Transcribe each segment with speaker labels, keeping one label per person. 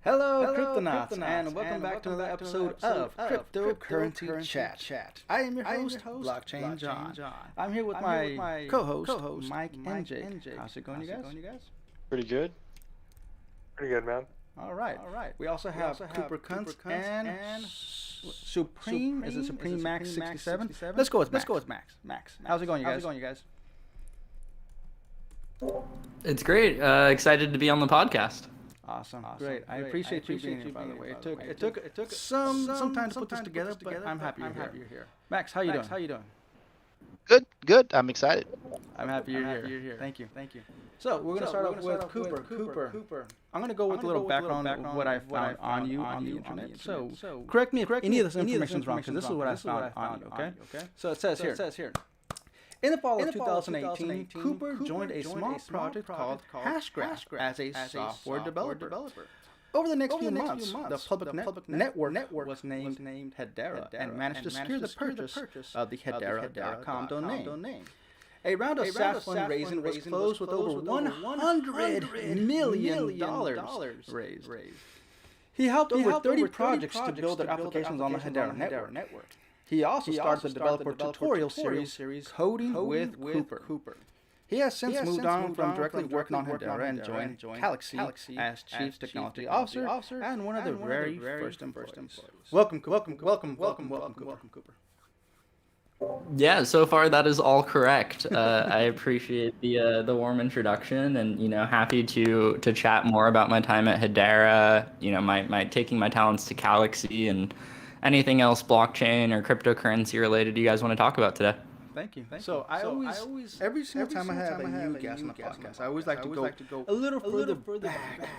Speaker 1: Hello, Cryptonauts, and welcome back to another episode of Cryptocurrency Chat. I am your host, Blockchain John. I'm here with my co-host, Mike and Jake. How's it going, you guys?
Speaker 2: Pretty good. Pretty good, man.
Speaker 1: All right. We also have Cooper Kunz and Supreme. Is it Supreme Max 67? Let's go with Max. How's it going, you guys?
Speaker 3: It's great. Excited to be on the podcast.
Speaker 1: Awesome. Great. I appreciate you being here, by the way. It took some time to put this together, but I'm happy you're here. Max, how you doing?
Speaker 4: Good. I'm excited.
Speaker 1: I'm happy you're here. Thank you. So we're gonna start off with Cooper. I'm gonna go with a little background of what I found on you on the internet. So correct me if any of this information is wrong, because this is what I found on you. Okay. So it says here. In the fall of 2018, Cooper joined a small project called Hashgraph as a software developer. Over the next few months, the public network was named Hedera and managed to secure the purchase of the Hedera.com domain. A round of SaaS fundraising was closed with over $100 million raised. He helped over 30 projects to build their applications on the Hedera network. He also started the developer tutorial series, Coding with Cooper. He has since moved on from directly working on Hedera and joined Galaxy as Chief Technology Officer and one of the very first employees. Welcome, Cooper.
Speaker 3: Yeah, so far that is all correct. I appreciate the warm introduction, and happy to chat more about my time at Hedera. My taking my talents to Galaxy and anything else blockchain or cryptocurrency related you guys want to talk about today.
Speaker 1: Thank you. So I always every single time I have a new guest on the podcast, I always like to go a little further back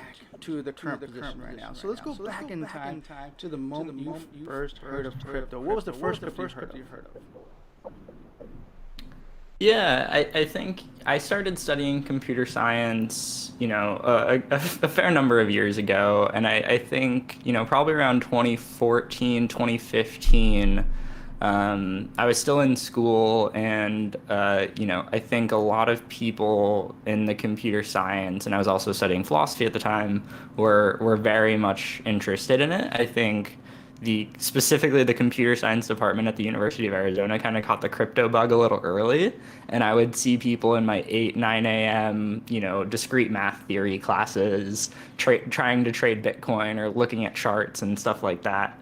Speaker 1: to the current position right now. So let's go back in time to the moment you first heard of crypto. What was the first crypto you heard of?
Speaker 3: Yeah, I think I started studying computer science, a fair number of years ago. And I think, probably around 2014, 2015, I was still in school. And, I think a lot of people in the computer science, and I was also studying philosophy at the time, were very much interested in it. I think specifically the computer science department at the University of Arizona kind of caught the crypto bug a little early, and I would see people in my 9 a.m. Discrete math theory classes trying to trade Bitcoin or looking at charts and stuff like that.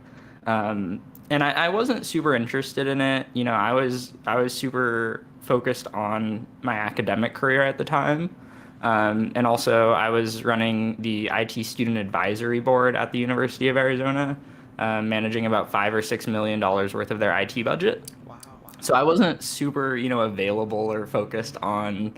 Speaker 3: And I wasn't super interested in it. I was super focused on my academic career at the time. And also I was running the IT student advisory board at the University of Arizona, managing about $5 or $6 million worth of their IT budget. Wow. So I wasn't super, available or focused on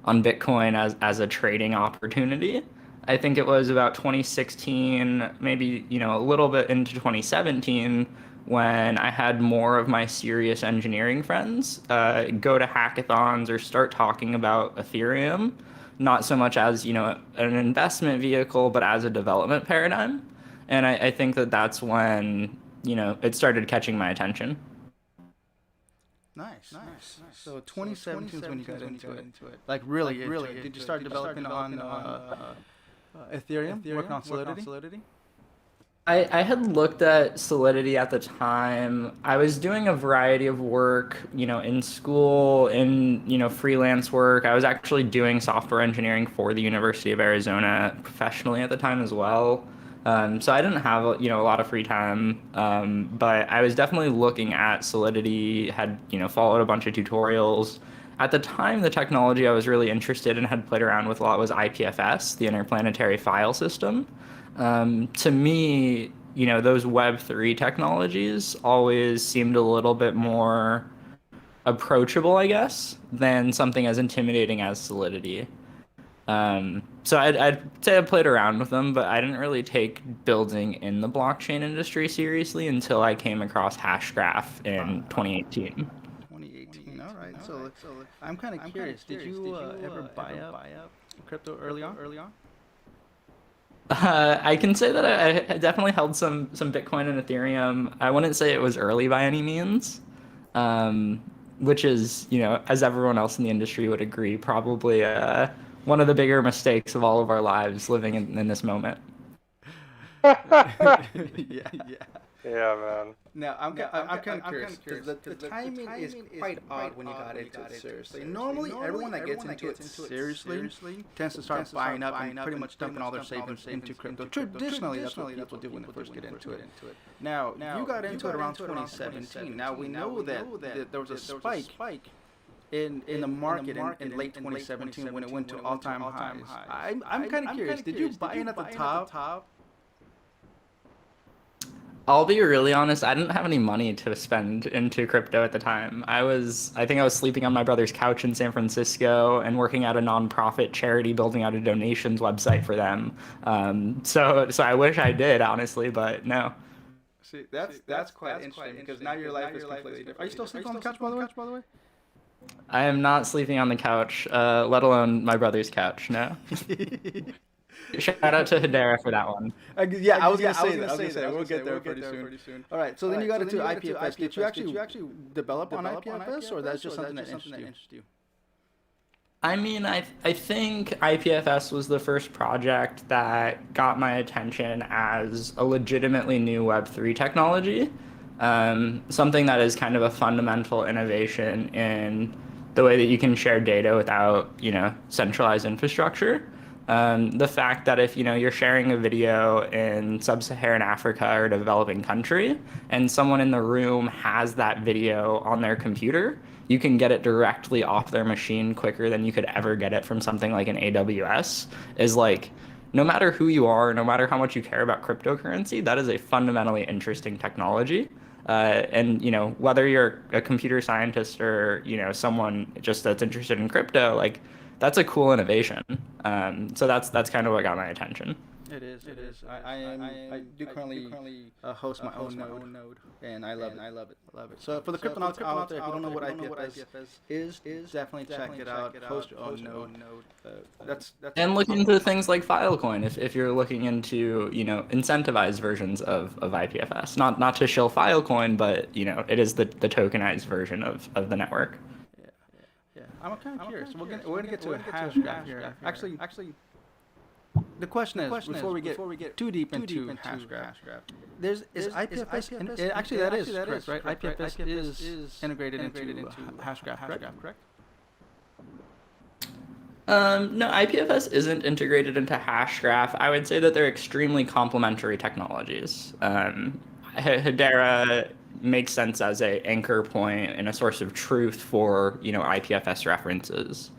Speaker 3: Bitcoin as a trading opportunity. I think it was about 2016, maybe, a little bit into 2017, when I had more of my serious engineering friends go to hackathons or start talking about Ethereum, not so much as, an investment vehicle, but as a development paradigm. And I think that's when, it started catching my attention.
Speaker 1: Nice. So 2017 is when you got into it. Like really. Did you start developing on Ethereum? Working on Solidity?
Speaker 3: I had looked at Solidity at the time. I was doing a variety of work, in school, in, freelance work. I was actually doing software engineering for the University of Arizona professionally at the time as well. So I didn't have, a lot of free time, but I was definitely looking at Solidity, had, followed a bunch of tutorials. At the time, the technology I was really interested in, had played around with a lot, was IPFS, the Interplanetary File System. To me, those Web3 technologies always seemed a little bit more approachable, I guess, than something as intimidating as Solidity. So I'd say I played around with them, but I didn't really take building in the blockchain industry seriously until I came across Hashgraph in 2018.
Speaker 1: 2018, all right. So I'm kind of curious. Did you ever buy up crypto early on?
Speaker 3: I can say that I definitely held some Bitcoin and Ethereum. I wouldn't say it was early by any means, which is, as everyone else in the industry would agree, probably one of the bigger mistakes of all of our lives living in this moment.
Speaker 1: Yeah.
Speaker 2: Yeah, man.
Speaker 1: Now, I'm kind of curious because the timing is quite odd when you got into it seriously. Normally, everyone that gets into it seriously tends to start buying up and pretty much dumping all their savings into crypto. Traditionally, that's what people do when they first get into it. Now, you got into it around 2017. Now, we know that there was a spike in the market in late 2017 when it went to all-time highs. I'm kind of curious. Did you buy in at the top?
Speaker 3: I'll be really honest, I didn't have any money to spend into crypto at the time. I think I was sleeping on my brother's couch in San Francisco and working at a nonprofit charity, building out a donations website for them. So I wish I did, honestly, but no.
Speaker 1: See, that's quite interesting because now your life is completely different. Are you still sleeping on the couch, by the way?
Speaker 3: I am not sleeping on the couch, let alone my brother's couch, no. Shout out to Hedera for that one.
Speaker 1: I was gonna say that. We'll get there pretty soon. All right. So then you got into IPFS. Did you actually develop on IPFS, or that's just something that interests you?
Speaker 3: I mean, I think IPFS was the first project that got my attention as a legitimately new Web3 technology. Something that is kind of a fundamental innovation in the way that you can share data without, centralized infrastructure. The fact that if you're sharing a video in sub-Saharan Africa or a developing country and someone in the room has that video on their computer, you can get it directly off their machine quicker than you could ever get it from something like an AWS, is like, no matter who you are, no matter how much you care about cryptocurrency, that is a fundamentally interesting technology. And whether you're a computer scientist or someone just that's interested in crypto, like, that's a cool innovation. So that's kind of what got my attention.
Speaker 1: It is. I do currently host my own node, and I love it. So for the cryptonauts out there, if you don't know what IPFS is definitely check it out. Host your own node. That's
Speaker 3: and look into things like Filecoin if you're looking into incentivized versions of IPFS. Not to shill Filecoin, but it is the tokenized version of the network.
Speaker 1: I'm kind of curious. We're gonna get to a Hashgraph here. Actually, the question is before we get too deep into Hashgraph, is IPFS. Actually, that is correct, right? IPFS is integrated into Hashgraph, correct?
Speaker 3: No, IPFS isn't integrated into Hashgraph. I would say that they're extremely complementary technologies. Hedera makes sense as a anchor point and a source of truth for IPFS references,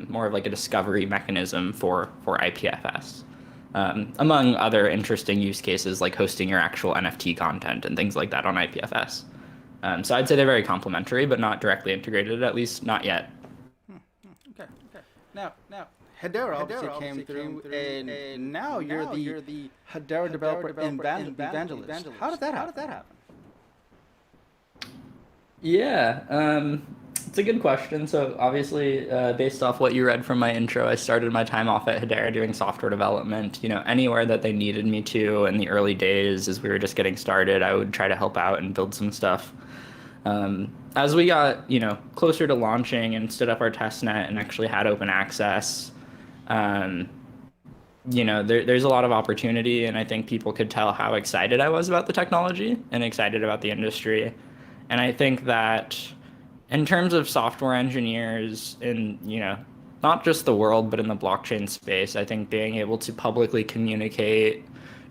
Speaker 3: more of like a discovery mechanism for IPFS, among other interesting use cases like hosting your actual NFT content and things like that on IPFS. So I'd say they're very complementary, but not directly integrated, at least not yet.
Speaker 1: Okay. Now, Hedera obviously came through, and now you're the Hedera developer evangelist. How did that happen?
Speaker 3: Yeah, it's a good question. So obviously, based off what you read from my intro, I started my time off at Hedera doing software development. Anywhere that they needed me to in the early days as we were just getting started, I would try to help out and build some stuff. As we got, closer to launching and stood up our testnet and actually had open access, there's a lot of opportunity, and I think people could tell how excited I was about the technology and excited about the industry. And I think that in terms of software engineers in, not just the world, but in the blockchain space, I think being able to publicly communicate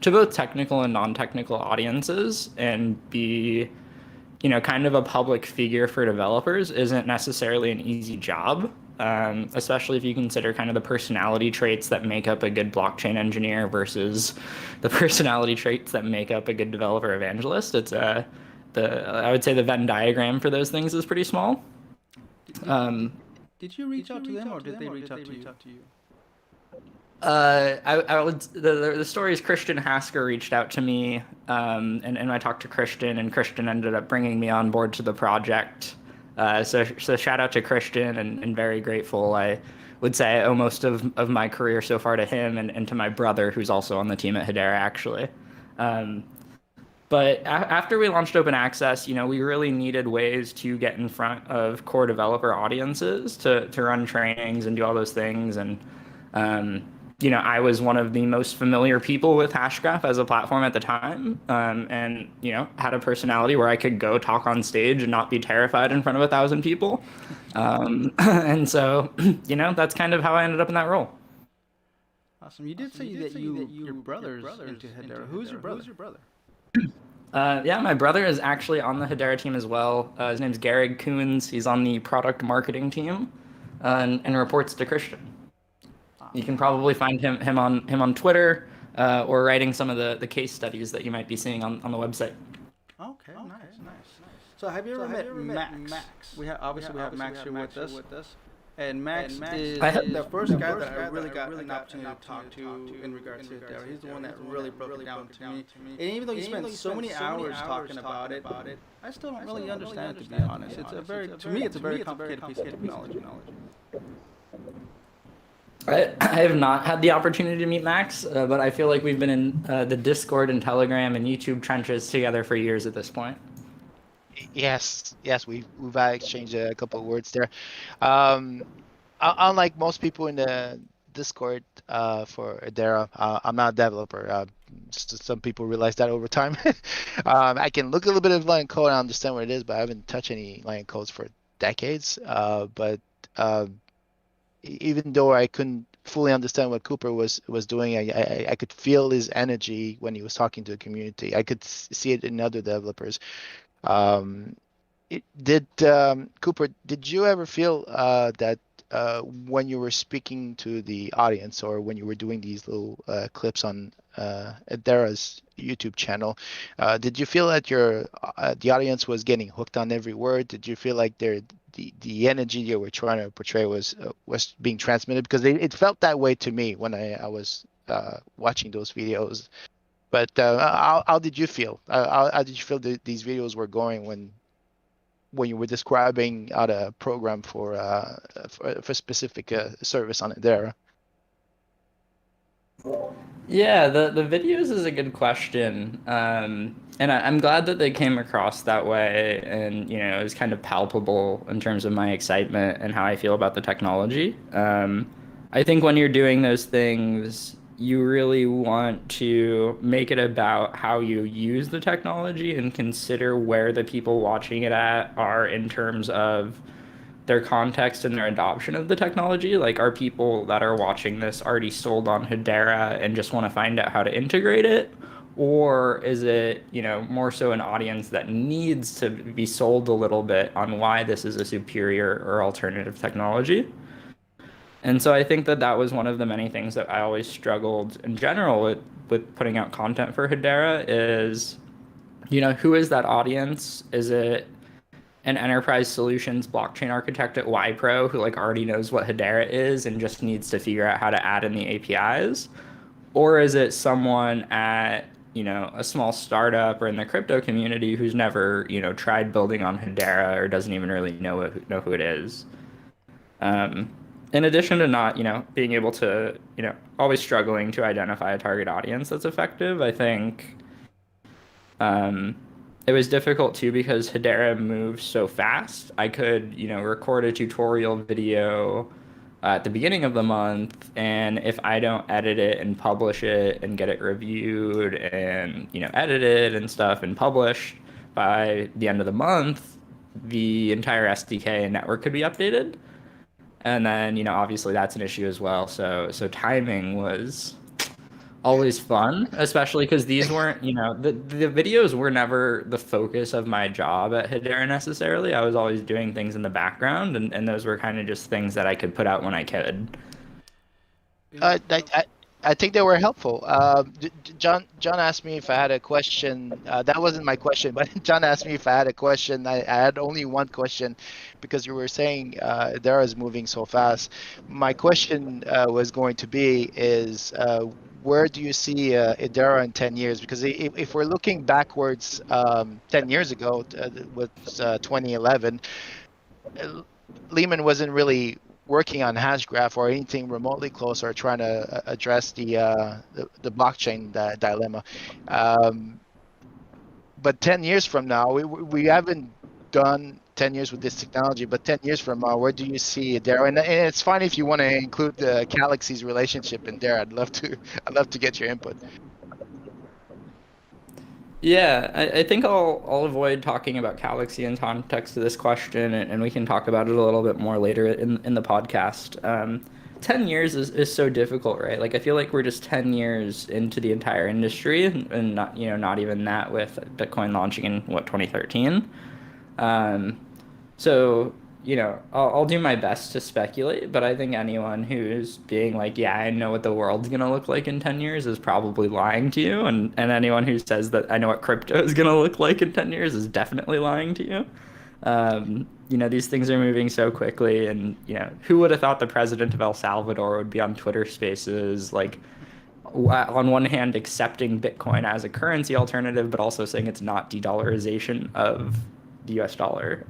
Speaker 3: to both technical and non-technical audiences and be, kind of a public figure for developers isn't necessarily an easy job, especially if you consider kind of the personality traits that make up a good blockchain engineer versus the personality traits that make up a good developer evangelist. It's I would say the Venn diagram for those things is pretty small.
Speaker 1: Did you reach out to them, or did they reach out to you?
Speaker 3: The story is Christian Hasker reached out to me, and I talked to Christian, and Christian ended up bringing me on board to the project. So shout out to Christian, and very grateful. I would say I owe most of my career so far to him and to my brother, who's also on the team at Hedera, actually. But after we launched open access, we really needed ways to get in front of core developer audiences to run trainings and do all those things. And I was one of the most familiar people with Hashgraph as a platform at the time, and had a personality where I could go talk on stage and not be terrified in front of 1,000 people, and so that's kind of how I ended up in that role.
Speaker 1: Awesome. You did say that your brother's into Hedera. Who's your brother?
Speaker 3: Yeah, my brother is actually on the Hedera team as well. His name's Kunz. He's on the product marketing team, and reports to Christian. You can probably find him on Twitter, or writing some of the case studies that you might be seeing on the website.
Speaker 1: Okay, nice. So have you ever met Max? We have Max here with us. And Max is the first guy that I really got an opportunity to talk to in regards to Hedera. He's the one that really broke it down to me. And even though you spent so many hours talking about it, I still don't really understand it, to be honest. It's a very complicated piece of technology.
Speaker 3: I have not had the opportunity to meet Max, but I feel like we've been in the Discord and Telegram and YouTube trenches together for years at this point.
Speaker 4: Yes, we've exchanged a couple of words there. Unlike most people in the Discord for Hedera, I'm not a developer. Some people realize that over time. I can look a little bit of line code and understand what it is, but I haven't touched any line codes for decades. But even though I couldn't fully understand what Cooper was doing, I could feel his energy when he was talking to the community. I could see it in other developers. Cooper, did you ever feel that when you were speaking to the audience, or when you were doing these little clips on Hedera's YouTube channel, did you feel that the audience was getting hooked on every word? Did you feel like the energy you were trying to portray was being transmitted? Because it felt that way to me when I was watching those videos. But how did you feel? How did you feel these videos were going when you were describing how to program for a specific service on Hedera?
Speaker 3: Yeah, the videos is a good question, and I'm glad that they came across that way, and it was kind of palpable in terms of my excitement and how I feel about the technology. I think when you're doing those things, you really want to make it about how you use the technology and consider where the people watching it are in terms of their context and their adoption of the technology. Like, are people that are watching this already sold on Hedera and just want to find out how to integrate it? Or is it, more so an audience that needs to be sold a little bit on why this is a superior or alternative technology? And so I think that was one of the many things that I always struggled in general with putting out content for Hedera is, who is that audience? Is it an enterprise solutions blockchain architect at YPro who already knows what Hedera is and just needs to figure out how to add in the APIs? Or is it someone at, a small startup or in the crypto community who's never, tried building on Hedera or doesn't even really know who it is? In addition to not, being able to, always struggling to identify a target audience that's effective, I think it was difficult too because Hedera moves so fast. I could, record a tutorial video at the beginning of the month, and if I don't edit it and publish it and get it reviewed and, edited and stuff and published by the end of the month, the entire SDK and network could be updated. And then, obviously that's an issue as well. So timing was always fun, especially because these weren't, the videos were never the focus of my job at Hedera necessarily. I was always doing things in the background, and those were kind of just things that I could put out when I could.
Speaker 4: I think they were helpful. John asked me if I had a question. That wasn't my question, but John asked me if I had a question. I had only one question because you were saying Hedera is moving so fast. My question was going to be where do you see Hedera in 10 years? Because if we're looking backwards 10 years ago, with 2011, Lehman wasn't really working on Hashgraph or anything remotely close, or trying to address the blockchain dilemma. But 10 years from now, we haven't done 10 years with this technology, but 10 years from now, where do you see Hedera? And it's fine if you want to include the Galaxy's relationship in there. I'd love to get your input.
Speaker 3: Yeah, I think I'll avoid talking about Galaxy in context of this question, and we can talk about it a little bit more later in the podcast. 10 years is so difficult, right? Like, I feel like we're just 10 years into the entire industry, and not, not even that, with Bitcoin launching in 2013. So, I'll do my best to speculate, but I think anyone who's being like, yeah, I know what the world's going to look like in 10 years is probably lying to you. And anyone who says that I know what crypto is going to look like in 10 years is definitely lying to you. These things are moving so quickly, and, who would have thought the president of El Salvador would be on Twitter Spaces, like, on one hand, accepting Bitcoin as a currency alternative, but also saying it's not de-dollarization of the US dollar.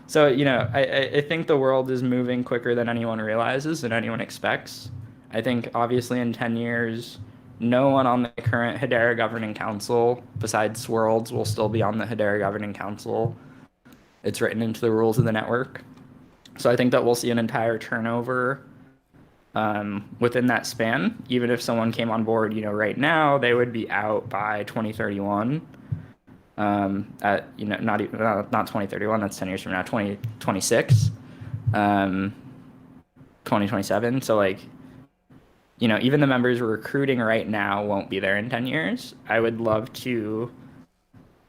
Speaker 3: So, I think the world is moving quicker than anyone realizes and anyone expects. I think, obviously, in 10 years, no one on the current Hedera Governing Council, besides Swirlds, will still be on the Hedera Governing Council. It's written into the rules of the network. So I think that we'll see an entire turnover within that span. Even if someone came on board, right now, they would be out by 2031. Not 2031, that's 10 years from now, 2026, 2027. So, like, even the members we're recruiting right now won't be there in 10 years. I would love to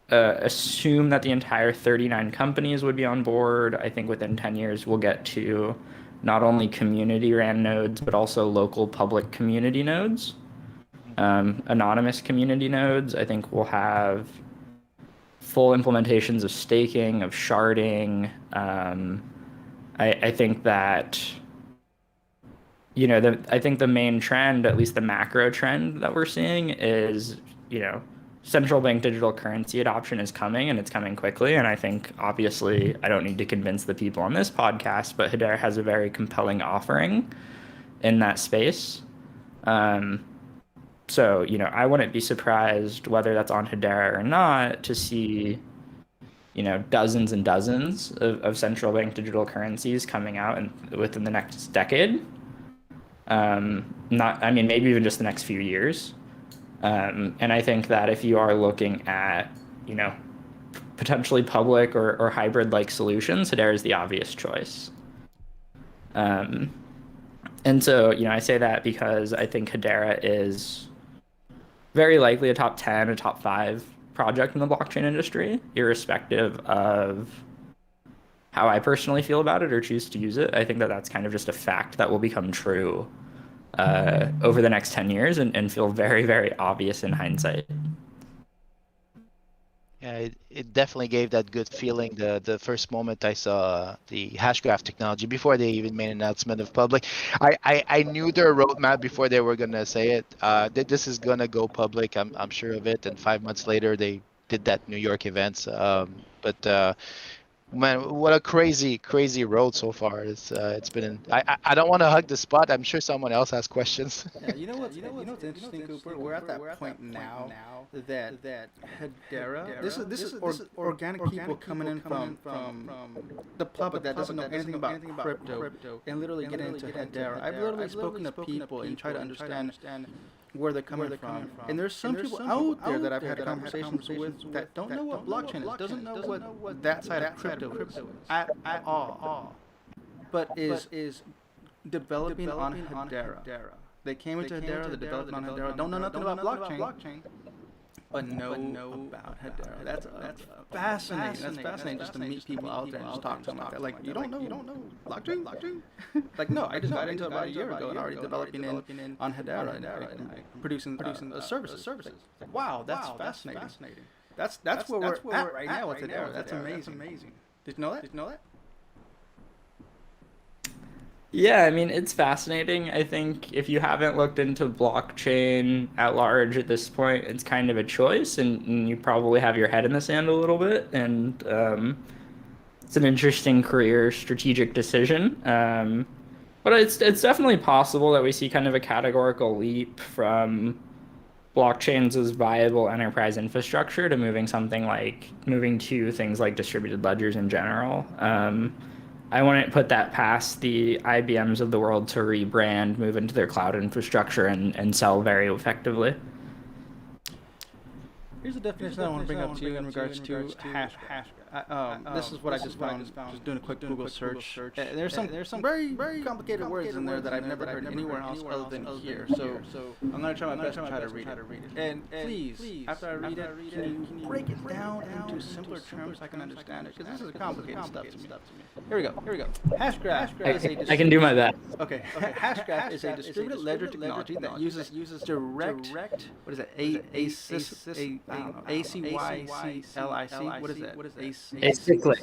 Speaker 3: assume that the entire 39 companies would be on board. I think within 10 years we'll get to not only community ran nodes, but also local public community nodes, anonymous community nodes. I think we'll have full implementations of staking, of sharding. I think that, I think the main trend, at least the macro trend that we're seeing is, central bank digital currency adoption is coming, and it's coming quickly. And I think, obviously, I don't need to convince the people on this podcast, but Hedera has a very compelling offering in that space. So, I wouldn't be surprised, whether that's on Hedera or not, to see, dozens and dozens of central bank digital currencies coming out within the next decade. Maybe even just the next few years. And I think that if you are looking at, potentially public or hybrid-like solutions, Hedera is the obvious choice. And so, I say that because I think Hedera is very likely a top 10 or top 5 project in the blockchain industry, irrespective of how I personally feel about it or choose to use it. I think that that's kind of just a fact that will become true over the next 10 years and feel very, very obvious in hindsight.
Speaker 4: Yeah, it definitely gave that good feeling the first moment I saw the Hashgraph technology, before they even made an announcement of public. I knew their roadmap before they were gonna say it. This is gonna go public. I'm sure of it. And 5 months later, they did that New York event. Man, what a crazy road so far. It's been. I don't want to hug the spot. I'm sure someone else has questions.
Speaker 1: Yeah, what's interesting, Cooper? We're at that point now that Hedera. This is organic people coming in from the public that doesn't know anything about crypto and literally getting into Hedera. I've literally spoken to people and tried to understand where they're coming from. And there's some people out there that I've had conversations with that don't know what blockchain is, doesn't know what that side of crypto is at all, but is developing on Hedera. They came into Hedera, they're developing on Hedera, don't know nothing about blockchain, but know about Hedera. That's fascinating. That's fascinating just to meet people out there and just talk to them about that. Like, you don't know blockchain? Like, no, I just got into it about a year ago and already developing on Hedera and producing services. Like, wow, that's fascinating. That's where we're at right now with Hedera. That's amazing. Did you know that?
Speaker 3: Yeah, it's fascinating. I think if you haven't looked into blockchain at large at this point, it's kind of a choice, and you probably have your head in the sand a little bit, and it's an interesting career strategic decision. But it's definitely possible that we see kind of a categorical leap from blockchains as viable enterprise infrastructure to moving to things like distributed ledgers in general. I wouldn't put that past the IBMs of the world to rebrand, move into their cloud infrastructure, and sell very effectively.
Speaker 1: Here's a definition I want to bring up to you in regards to hash. This is what I just found just doing a quick Google search. There's some very complicated words in there that I've never heard anywhere else other than here. So I'm gonna try my best to try to read it. And please, after I read it, can you break it down into simpler terms so I can understand it? Because this is complicated stuff to me. Here we go. Hashgraph is a
Speaker 3: I can do my best.
Speaker 1: Okay. Hashgraph is a distributed ledger technology that uses direct. What is it? ACYCLIC. What is that?
Speaker 3: Acyclic.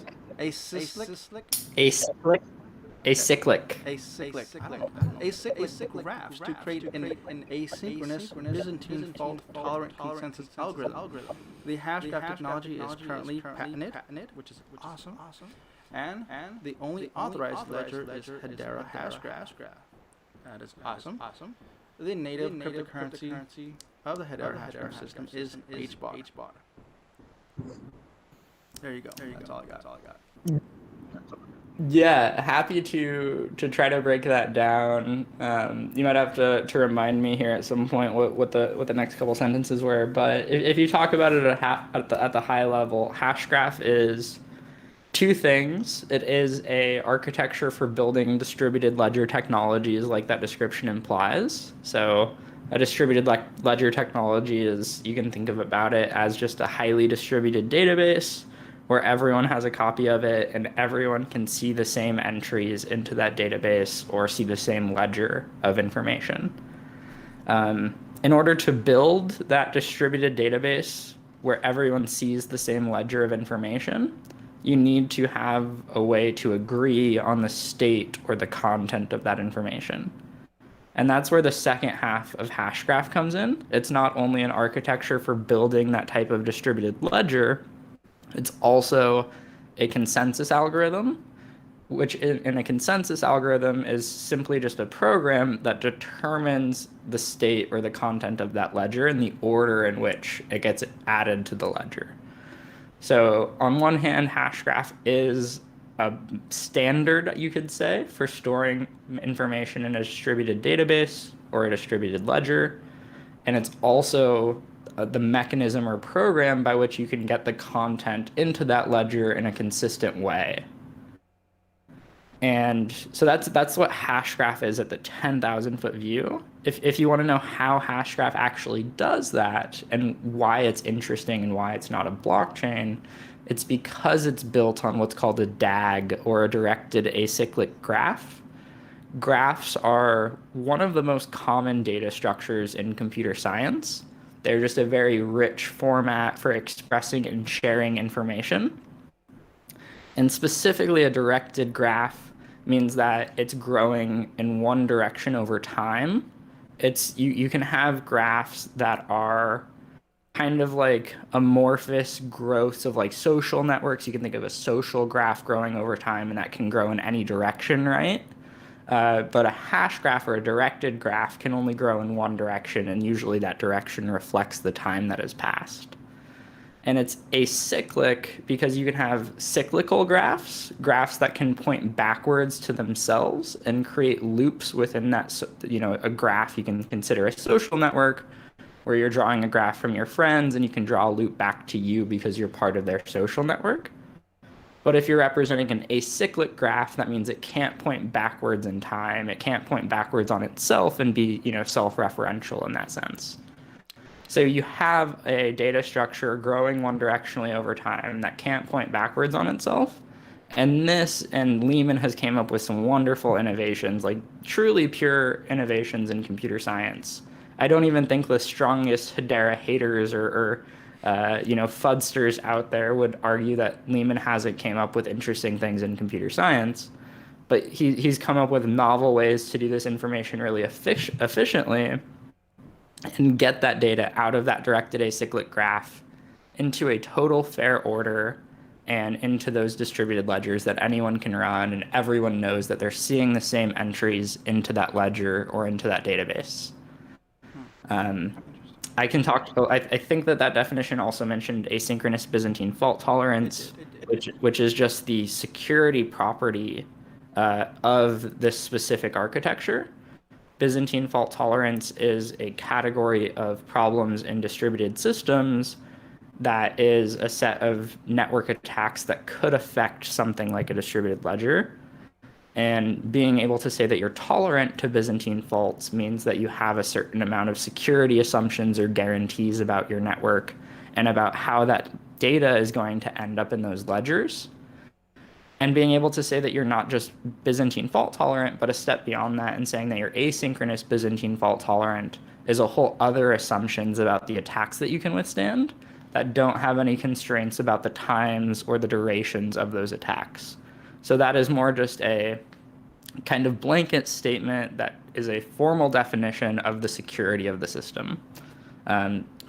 Speaker 1: Acyclic graphs to create an asynchronous Byzantine fault-tolerant consensus algorithm. The Hashgraph technology is currently patented, which is awesome. And the only authorized ledger is Hedera Hashgraph. That is awesome. The native cryptocurrency of the Hedera Hashgraph system is HBAR. There you go. That's all I got.
Speaker 3: Yeah, happy to try to break that down. You might have to remind me here at some point what the next couple sentences were. But if you talk about it at the high level, Hashgraph is two things. It is a architecture for building distributed ledger technologies, like that description implies. So a distributed ledger technology is, you can think about it as just a highly distributed database where everyone has a copy of it and everyone can see the same entries into that database or see the same ledger of information. In order to build that distributed database where everyone sees the same ledger of information, you need to have a way to agree on the state or the content of that information. And that's where the second half of Hashgraph comes in. It's not only an architecture for building that type of distributed ledger, it's also a consensus algorithm, which in a consensus algorithm is simply just a program that determines the state or the content of that ledger and the order in which it gets added to the ledger. So on one hand, Hashgraph is a standard, you could say, for storing information in a distributed database or a distributed ledger. And it's also the mechanism or program by which you can get the content into that ledger in a consistent way. And so that's what Hashgraph is at the 10,000 foot view. If you want to know how Hashgraph actually does that and why it's interesting and why it's not a blockchain, it's because it's built on what's called a DAG, or a directed acyclic graph. Graphs are one of the most common data structures in computer science. They're just a very rich format for expressing and sharing information. And specifically, a directed graph means that it's growing in one direction over time. You can have graphs that are kind of like amorphous growths of like social networks. You can think of a social graph growing over time, and that can grow in any direction, right? But a hash graph or a directed graph can only grow in one direction, and usually that direction reflects the time that has passed. And it's acyclic because you can have cyclical graphs that can point backwards to themselves and create loops within that. A graph you can consider a social network where you're drawing a graph from your friends and you can draw a loop back to you because you're part of their social network. But if you're representing an acyclic graph, that means it can't point backwards in time. It can't point backwards on itself and be, self-referential in that sense. So you have a data structure growing one directionally over time that can't point backwards on itself. And Lehman has came up with some wonderful innovations, like truly pure innovations in computer science. I don't even think the strongest Hedera haters or fudsters out there would argue that Lehman hasn't came up with interesting things in computer science, but he's come up with novel ways to do this information really efficiently and get that data out of that directed acyclic graph into a total fair order and into those distributed ledgers that anyone can run, and everyone knows that they're seeing the same entries into that ledger or into that database. I can talk. I think that definition also mentioned asynchronous Byzantine fault tolerance, which is just the security property of this specific architecture. Byzantine fault tolerance is a category of problems in distributed systems that is a set of network attacks that could affect something like a distributed ledger. And being able to say that you're tolerant to Byzantine faults means that you have a certain amount of security assumptions or guarantees about your network and about how that data is going to end up in those ledgers. And being able to say that you're not just Byzantine fault tolerant, but a step beyond that, and saying that you're asynchronous Byzantine fault tolerant is a whole other assumptions about the attacks that you can withstand that don't have any constraints about the times or the durations of those attacks. So that is more just a kind of blanket statement that is a formal definition of the security of the system.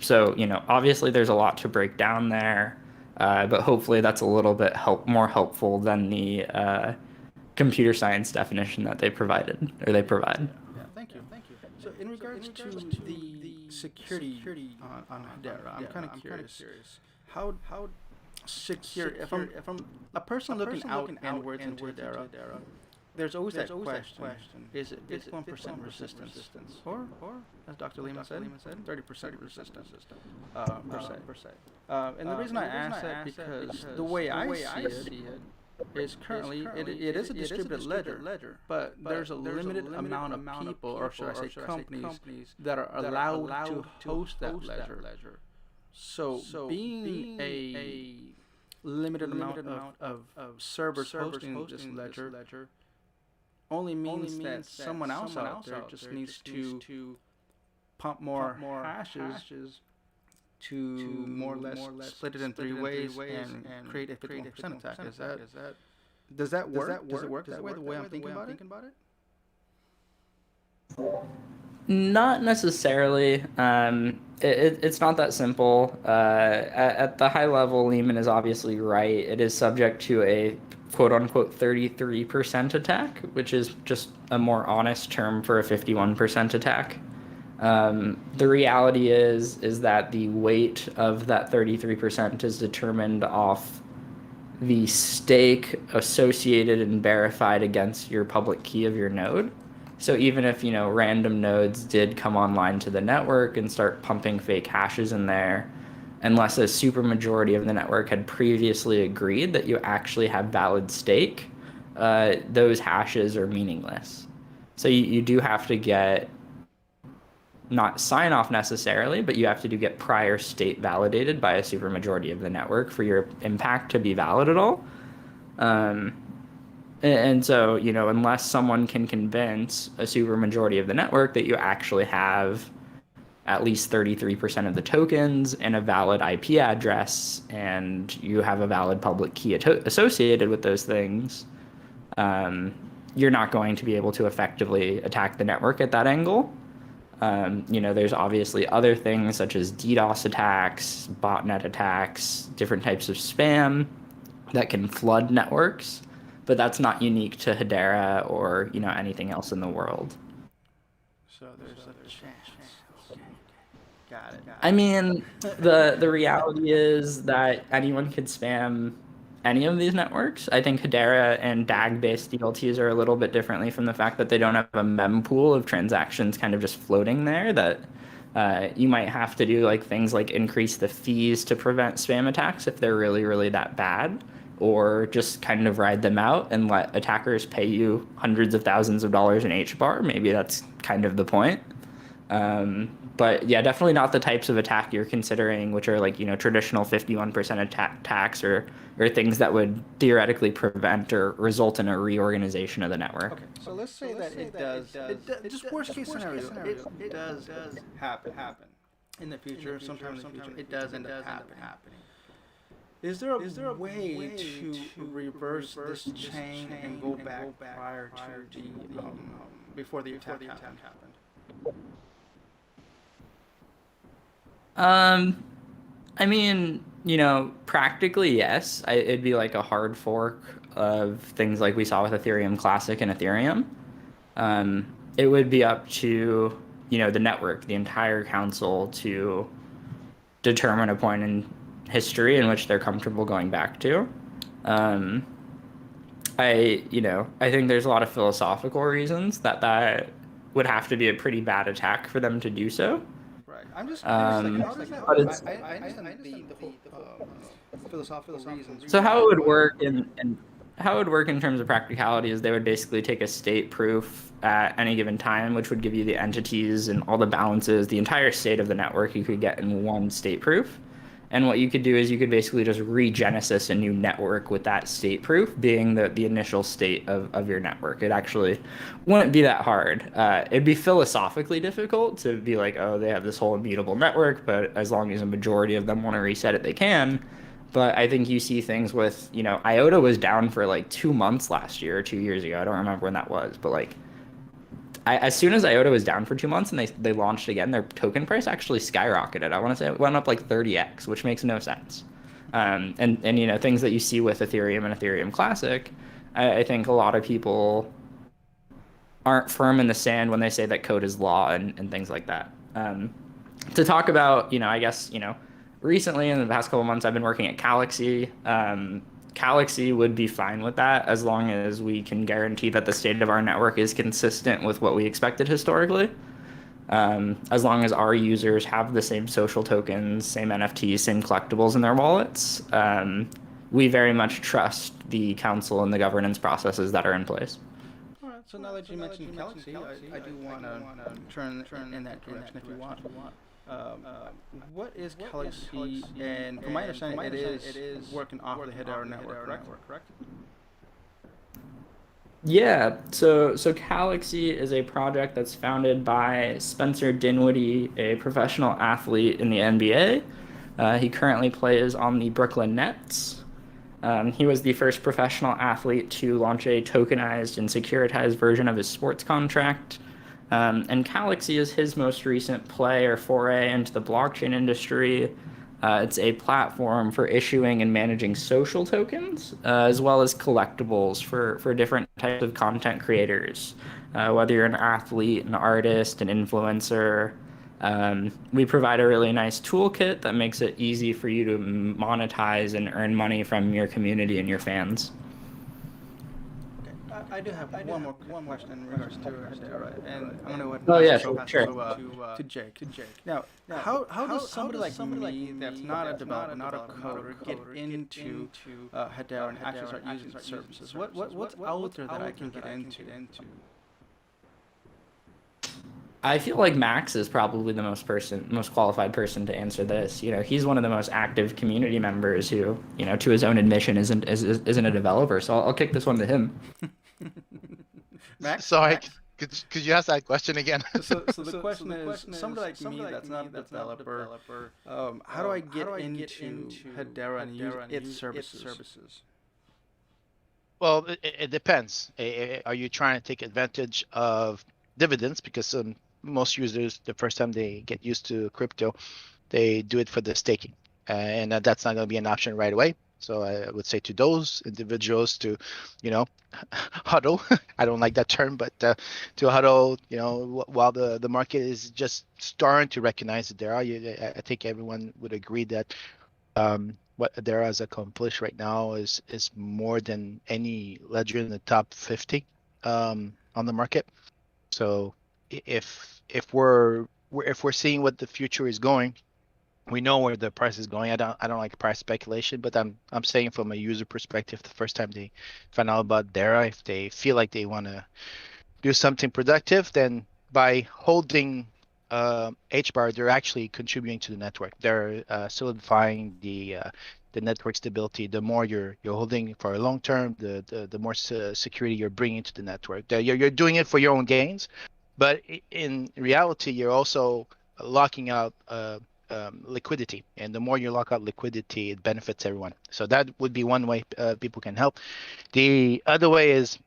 Speaker 3: So, obviously there's a lot to break down there, but hopefully that's a little bit more helpful than the computer science definition that they provide.
Speaker 1: Yeah, thank you. So in regards to the security on Hedera, I'm kind of curious. How secure? If I'm a person looking out inwards into Hedera, there's always that question: is it 1% resistance, or as Dr. Lima said, 30% resistance per se? And the reason I ask that because the way I see it is currently it is a distributed ledger, but there's a limited amount of people, or should I say companies, that are allowed to host that ledger. So being a limited amount of servers hosting this ledger only means that someone else out there just needs to pump more hashes to more or less split it in three ways and create a 51% attack. Does that work? Does it work that way, the way I'm thinking about it?
Speaker 3: Not necessarily. It's not that simple. At the high level, Lehman is obviously right. It is subject to a quote-unquote 33% attack, which is just a more honest term for a 51% attack. The reality is that the weight of that 33% is determined off the stake associated and verified against your public key of your node. So even if, random nodes did come online to the network and start pumping fake hashes in there, unless a supermajority of the network had previously agreed that you actually have valid stake, those hashes are meaningless. So you do have to get, not sign off necessarily, but you have to get prior state validated by a supermajority of the network for your impact to be valid at all. And so, unless someone can convince a supermajority of the network that you actually have at least 33% of the tokens and a valid IP address, and you have a valid public key associated with those things, you're not going to be able to effectively attack the network at that angle. There's obviously other things such as DDoS attacks, botnet attacks, different types of spam that can flood networks, but that's not unique to Hedera or, anything else in the world.
Speaker 1: So there's a chance. Got it.
Speaker 3: I mean, the reality is that anyone could spam any of these networks. I think Hedera and DAG-based DLTs are a little bit differently from the fact that they don't have a mempool of transactions kind of just floating there, that you might have to do things like increase the fees to prevent spam attacks if they're really, really that bad, or just kind of ride them out and let attackers pay you hundreds of thousands of dollars in HBAR. Maybe that's kind of the point. But yeah, definitely not the types of attack you're considering, which are traditional 51% attacks or things that would theoretically prevent or result in a reorganization of the network.
Speaker 1: Okay, so let's say that it does. Just worst case scenario, it does happen in the future. Sometime in the future, it does end up happening. Is there a way to reverse this chain and go back prior to the before the attack happened?
Speaker 3: I mean, practically, yes. It'd be like a hard fork of things like we saw with Ethereum Classic and Ethereum. It would be up to, the network, the entire council, to determine a point in history in which they're comfortable going back to. I think there's a lot of philosophical reasons that would have to be a pretty bad attack for them to do so.
Speaker 1: Right. I'm just curious, how does that work? I understand the whole philosophical reasons.
Speaker 3: So how it would work how it would work in terms of practicality is they would basically take a state proof at any given time, which would give you the entities and all the balances, the entire state of the network you could get in one state proof. And what you could do is you could basically just regenesis a new network with that state proof being the initial state of your network. It actually wouldn't be that hard. It'd be philosophically difficult to be like, oh, they have this whole immutable network, but as long as a majority of them want to reset it, they can. But I think you see things with, IOTA was down for like 2 months last year or 2 years ago. I don't remember when that was, but like, as soon as IOTA was down for 2 months and they launched again, their token price actually skyrocketed. I want to say it went up like 30x, which makes no sense. And things that you see with Ethereum and Ethereum Classic, I think a lot of people aren't firm in the sand when they say that code is law and things like that. To talk about, recently in the past couple of months, I've been working at Galaxy. Galaxy would be fine with that as long as we can guarantee that the state of our network is consistent with what we expected historically. As long as our users have the same social tokens, same NFTs, same collectibles in their wallets, we very much trust the council and the governance processes that are in place.
Speaker 1: All right. So now that you mentioned Galaxy, I do want to turn in that direction if you want. What is Galaxy? And from my understanding, it is working off the Hedera network, correct?
Speaker 3: Yeah, so Galaxy is a project that's founded by Spencer Dinwiddie, a professional athlete in the NBA. He currently plays on the Brooklyn Nets. He was the first professional athlete to launch a tokenized and securitized version of his sports contract. And Galaxy is his most recent play or foray into the blockchain industry. It's a platform for issuing and managing social tokens, as well as collectibles for different types of content creators. Whether you're an athlete, an artist, an influencer, we provide a really nice toolkit that makes it easy for you to monetize and earn money from your community and your fans.
Speaker 1: I do have one more question in regards to Hedera, and I'm going to
Speaker 3: go ahead
Speaker 1: to Jake. Now, how does somebody like me that's not a developer, not a coder, get into Hedera and actually start using the services? What's out there that I can get into?
Speaker 3: I feel like Max is probably the most qualified person to answer this. He's one of the most active community members who, to his own admission, isn't a developer. So I'll kick this one to him.
Speaker 4: Max, sorry, could you ask that question again?
Speaker 1: So the question is, somebody like me that's not a developer, how do I get into Hedera and use its services?
Speaker 4: Well, it depends. Are you trying to take advantage of dividends? Because most users, the first time they get used to crypto, they do it for the staking, and that's not going to be an option right away. So I would say to those individuals to, huddle. I don't like that term, but to huddle, while the market is just starting to recognize Hedera. I think everyone would agree that what Hedera has accomplished right now is more than any ledger in the top 50 on the market. So if we're seeing what the future is going, we know where the price is going. I don't like price speculation, but I'm saying from a user perspective, the first time they find out about Hedera, if they feel like they want to do something productive, then by holding HBAR, they're actually contributing to the network. They're solidifying the network stability. The more you're holding for a long term, the more security you're bringing to the network. You're doing it for your own gains, but in reality, you're also locking out liquidity, and the more you lock out liquidity, it benefits everyone. So that would be one way people can help. The other way is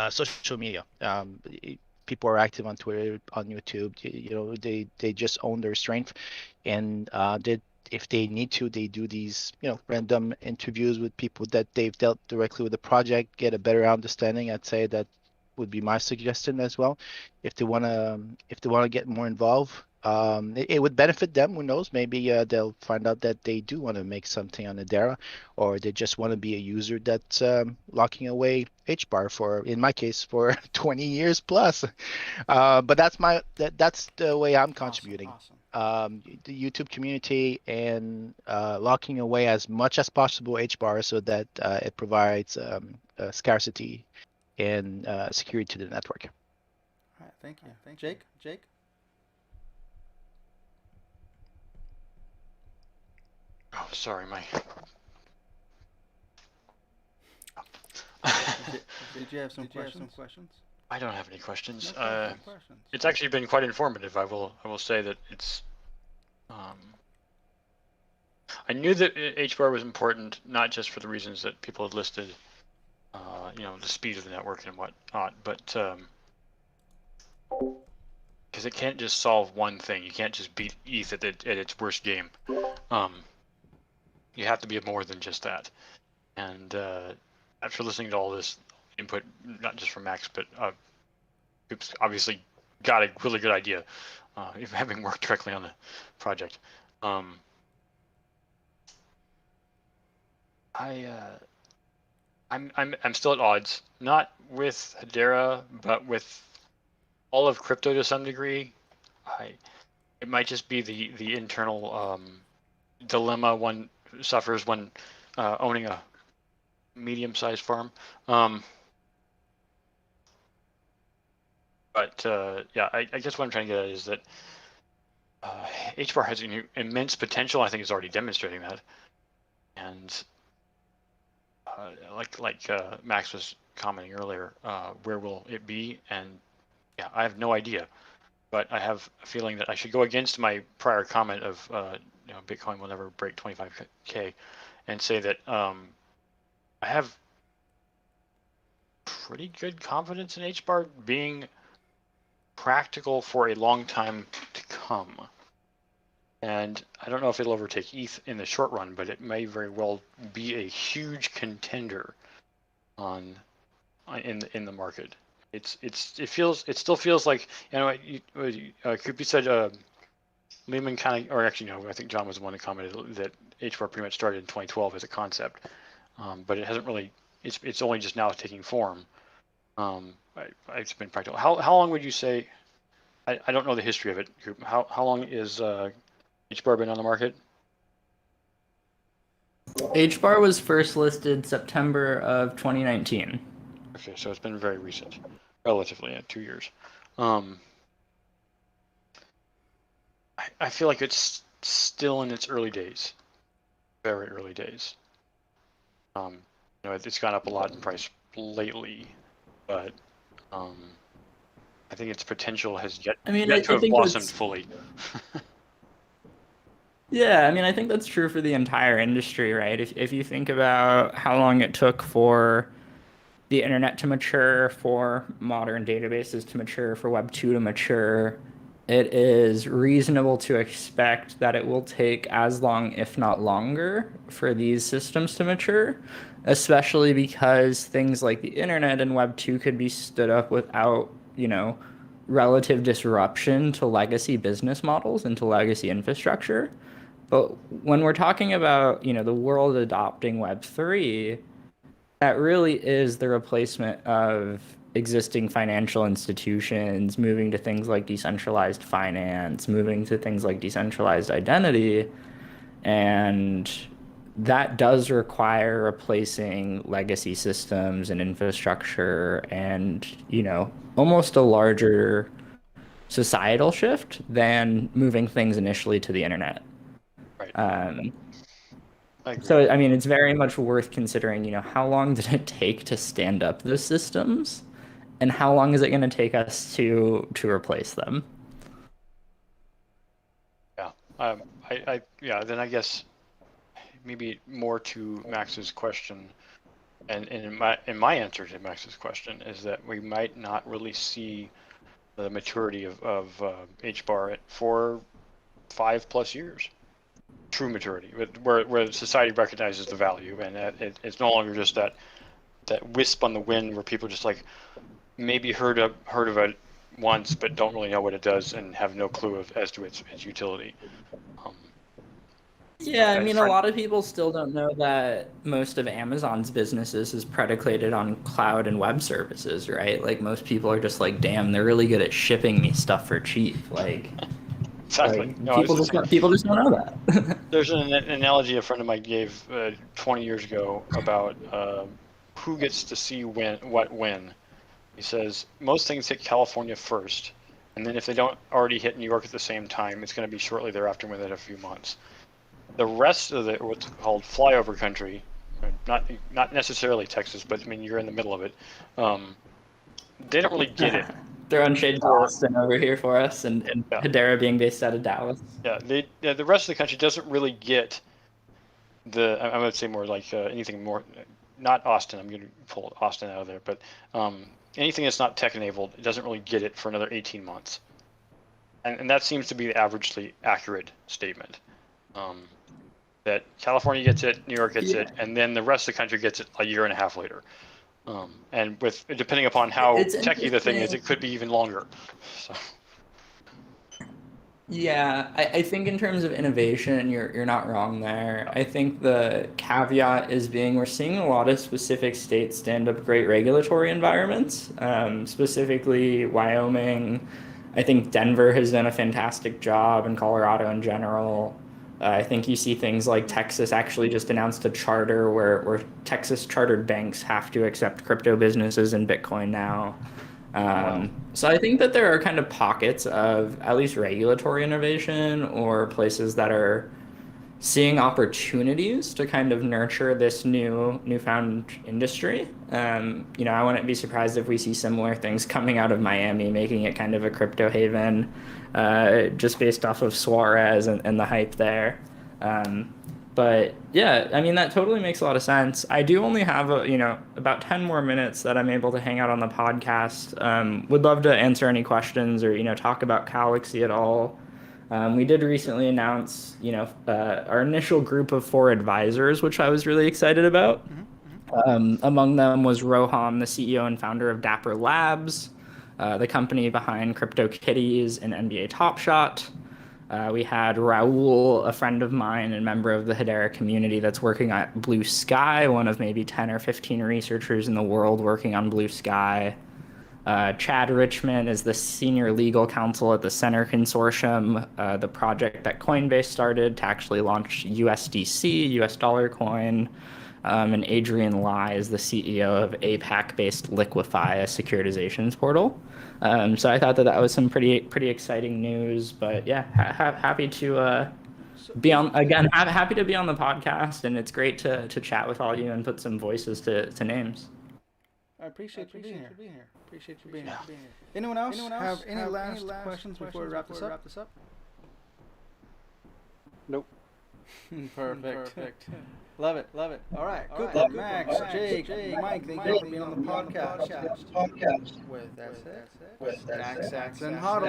Speaker 4: social media. People are active on Twitter, on YouTube. They just own their strength, and if they need to, they do these random interviews with people that they've dealt directly with the project, get a better understanding. I'd say that would be my suggestion as well. If they wanna get more involved, it would benefit them. Who knows? Maybe they'll find out that they do want to make something on Hedera, or they just want to be a user that's locking away HBAR for, in my case, for 20 years plus. But that's the way I'm contributing.
Speaker 1: Awesome.
Speaker 4: The YouTube community and locking away as much as possible HBAR so that it provides scarcity and security to the network.
Speaker 1: All right, thank you. Jake?
Speaker 2: Oh, sorry, my.
Speaker 1: Did you have some questions?
Speaker 2: I don't have any questions.
Speaker 1: No questions.
Speaker 2: It's actually been quite informative. I will say that it's. I knew that HBAR was important, not just for the reasons that people had listed, the speed of the network and whatnot, but because it can't just solve one thing. You can't just beat ETH at its worst game. You have to be more than just that. And after listening to all this input, not just from Max, but Coop's obviously got a really good idea, having worked directly on the project. I'm still at odds, not with Hedera, but with all of crypto to some degree. It might just be the internal dilemma one suffers when owning a medium-sized farm. But I guess what I'm trying to get at is that HBAR has an immense potential. I think it's already demonstrating that. And like Max was commenting earlier, where will it be? And yeah, I have no idea. But I have a feeling that I should go against my prior comment of Bitcoin will never break 25K, and say that I have pretty good confidence in HBAR being practical for a long time to come. And I don't know if it'll overtake ETH in the short run, but it may very well be a huge contender in the market. It still feels like, Koopy said Lehman kind of, or actually no, I think John was the one that commented that HBAR pretty much started in 2012 as a concept, but it hasn't really. It's only just now taking form. It's been practical. How long would you say? I don't know the history of it. How long is HBAR been on the market?
Speaker 3: HBAR was first listed September of 2019.
Speaker 2: Okay, so it's been very recent, relatively, 2 years. I feel like it's still in its early days, very early days. It's gone up a lot in price lately, but I think its potential has yet to have blossomed fully.
Speaker 3: Yeah, I think that's true for the entire industry, right? If you think about how long it took for the internet to mature, for modern databases to mature, for Web 2 to mature, it is reasonable to expect that it will take as long, if not longer, for these systems to mature, especially because things like the internet and Web 2 could be stood up without, relative disruption to legacy business models and to legacy infrastructure. But when we're talking about, the world adopting Web 3, that really is the replacement of existing financial institutions, moving to things like decentralized finance, moving to things like decentralized identity. And that does require replacing legacy systems and infrastructure and, almost a larger societal shift than moving things initially to the internet.
Speaker 2: Right.
Speaker 3: So, it's very much worth considering, how long did it take to stand up the systems, and how long is it going to take us to replace them?
Speaker 2: Yeah. Then I guess maybe more to Max's question, and in my answer to Max's question is that we might not really see the maturity of HBAR for 5+ years. True maturity, where society recognizes the value, and it's no longer just that wisp on the wind where people just like, maybe heard of it once, but don't really know what it does and have no clue as to its utility.
Speaker 3: Yeah, I mean, a lot of people still don't know that most of Amazon's businesses is predicated on cloud and web services, right? Like, most people are just like, damn, they're really good at shipping me stuff for cheap. Like,
Speaker 2: exactly.
Speaker 3: Like, no, people just don't know that.
Speaker 2: There's an analogy a friend of mine gave 20 years ago about who gets to see what when. He says most things hit California first, and then if they don't already hit New York at the same time, it's going to be shortly thereafter within a few months. The rest of what's called flyover country, not necessarily Texas, but I mean you're in the middle of it. They don't really get it.
Speaker 3: They're on shade Boston over here for us, and yeah. Hedera being based out of Dallas.
Speaker 2: Yeah, the rest of the country doesn't really get I would say more like anything more, not Austin. I'm going to pull Austin out of there, but anything that's not tech-enabled, it doesn't really get it for another 18 months. And that seems to be the averagely accurate statement. That California gets it, New York gets it, and then the rest of the country gets it a year and a half later. And with depending upon how techy the thing is, it could be even longer. So.
Speaker 3: Yeah, I think in terms of innovation, you're not wrong there. I think the caveat is we're seeing a lot of specific states stand up great regulatory environments, specifically Wyoming. I think Denver has done a fantastic job, and Colorado in general. I think you see things like Texas actually just announced a charter where Texas chartered banks have to accept crypto businesses in Bitcoin now. So I think that there are kind of pockets of at least regulatory innovation or places that are seeing opportunities to kind of nurture this newfound industry. I wouldn't be surprised if we see similar things coming out of Miami, making it kind of a crypto haven, just based off of Suarez and the hype there. But yeah, I mean, that totally makes a lot of sense. I do only have about 10 more minutes that I'm able to hang out on the podcast. Would love to answer any questions or, talk about Galaxy at all. We did recently announce, our initial group of 4 advisors, which I was really excited about. Among them was Roham, the CEO and founder of Dapper Labs, the company behind CryptoKitties and NBA Top Shot. We had Raul, a friend of mine and member of the Hedera community that's working at Blue Sky, one of maybe 10 or 15 researchers in the world working on Blue Sky. Chad Richmond is the senior legal counsel at the Center Consortium, the project that Coinbase started to actually launch USDC, US dollar coin. And Adrian Lai is the CEO of APAC-based Liquify, a securitizations portal. So I thought that was some pretty exciting news. But yeah, happy to be on again. Happy to be on the podcast, and it's great to chat with all you and put some voices to names.
Speaker 1: I appreciate you being here. Appreciate you being here. Anyone else have any last questions before we wrap this up?
Speaker 2: Nope.
Speaker 1: Perfect. Love it. All right. Cooper, Max, Jake, Mike, thank you for being on the podcast. With that said, Jack Saxon Huddle.